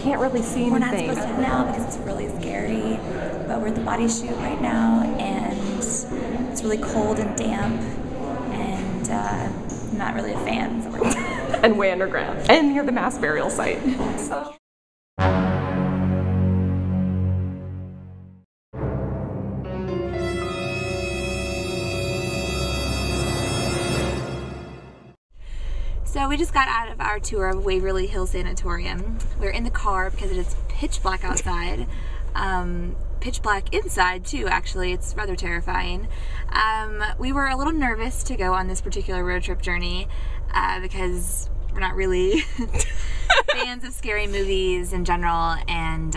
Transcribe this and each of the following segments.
can't really see anything. We're not supposed to now because it's really scary, but we're at the body shoot right now, and it's really cold and damp, and I'm not really a fan. So And way underground, and near the mass burial site. So. So we just got out of our tour of Waverly Hills Sanatorium. We're in the car because it is pitch black outside. Pitch black inside too, actually. It's rather terrifying. We were a little nervous to go on this particular road trip journey because we're not really fans of scary movies in general, and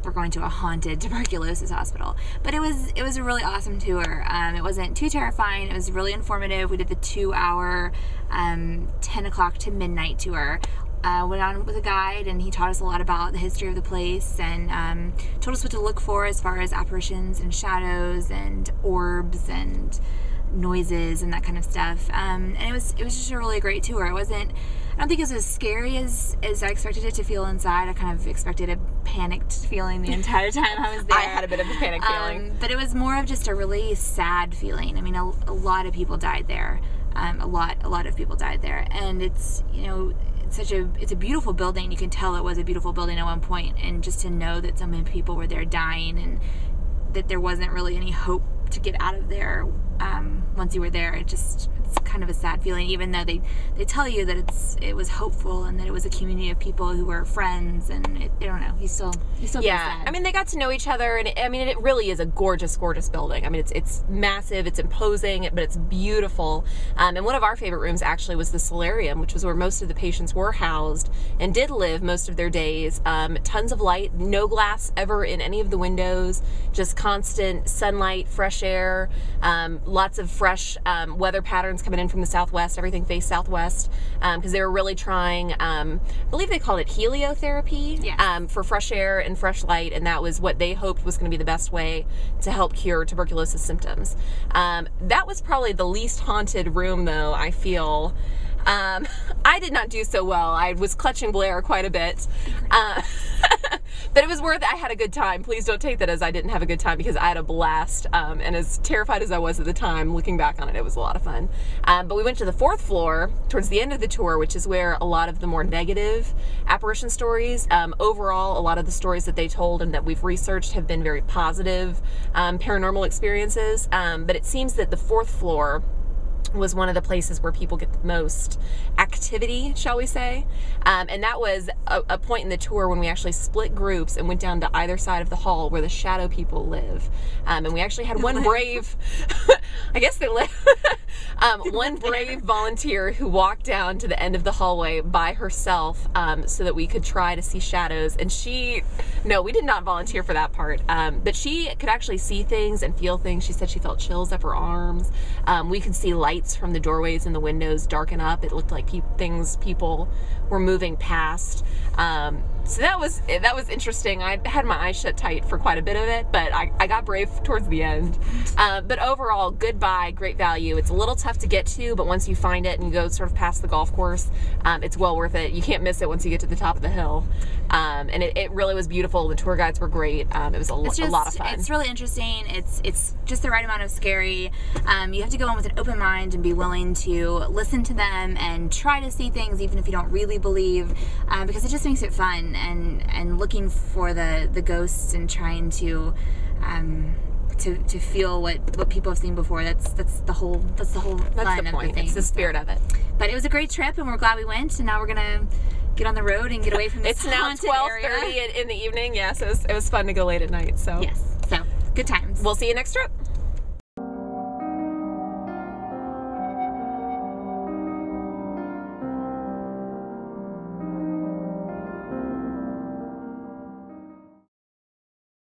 we're going to a haunted tuberculosis hospital. But it was a really awesome tour. It wasn't too terrifying. It was really informative. We did the 2-hour 10 o'clock to midnight tour. Went on with a guide, and he taught us a lot about the history of the place, and told us what to look for as far as apparitions and shadows and orbs and noises and that kind of stuff. And it was just a really great tour. I don't think it was as scary as I expected it to feel inside. I kind of expected a panicked feeling the entire time I was there. I had a bit of a panic feeling. But it was more of just a really sad feeling. I mean, a lot of people died there. A lot of people died there, and it's, you know, it's a beautiful building. You can tell it was a beautiful building at one point, and just to know that so many people were there dying, and that there wasn't really any hope to get out of there once you were there, it's kind of a sad feeling, even though they tell you that it was hopeful and that it was a community of people who were friends, and I don't know, you still feel sad. I mean, they got to know each other, and it really is a gorgeous building. I mean, it's massive, it's imposing, but it's beautiful. And one of our favorite rooms actually was the solarium, which was where most of the patients were housed and did live most of their days. Tons of light, no glass ever in any of the windows, just constant sunlight, fresh air, lots of fresh weather patterns coming in from the southwest. Everything faced southwest, because they were really trying, I believe they called it heliotherapy, yes. For fresh air and fresh light, and that was what they hoped was going to be the best way to help cure tuberculosis symptoms. That was probably the least haunted room, though, I feel. I did not do so well. I was clutching Blair quite a bit. But it was worth it. I had a good time. Please don't take that as I didn't have a good time, because I had a blast. And as terrified as I was at the time, looking back on it, it was a lot of fun. But we went to the 4th floor towards the end of the tour, which is where a lot of the more negative apparition stories, overall, a lot of the stories that they told and that we've researched have been very positive paranormal experiences. But it seems that the 4th floor was one of the places where people get the most activity, shall we say. And that was a point in the tour when we actually split groups and went down to either side of the hall where the shadow people live. And we actually had one brave, I guess they live, one brave volunteer who walked down to the end of the hallway by herself so that we could try to see shadows. And no, we did not volunteer for that part. But she could actually see things and feel things. She said she felt chills up her arms. We could see lights from the doorways and the windows darken up. It looked like people were moving past. So that was interesting. I had my eyes shut tight for quite a bit of it, but I got brave towards the end. But overall, good buy, great value. It's a little tough to get to, but once you find it and you go sort of past the golf course, it's well worth it. You can't miss it once you get to the top of the hill. And it really was beautiful. The tour guides were great. It was a lot of fun. It's really interesting. It's just the right amount of scary. You have to go in with an open mind and be willing to listen to them and try to see things even if you don't really believe, because it just makes it fun, and looking for the ghosts and trying to feel what people have seen before. That's the whole fun of the thing. It's the spirit of it. But it was a great trip, and we're glad we went, and now we're gonna get on the road and get away from this haunted area. It's now 12:30 in the evening. Yes, it was fun to go late at night. So yes, so good times. We'll see you next trip.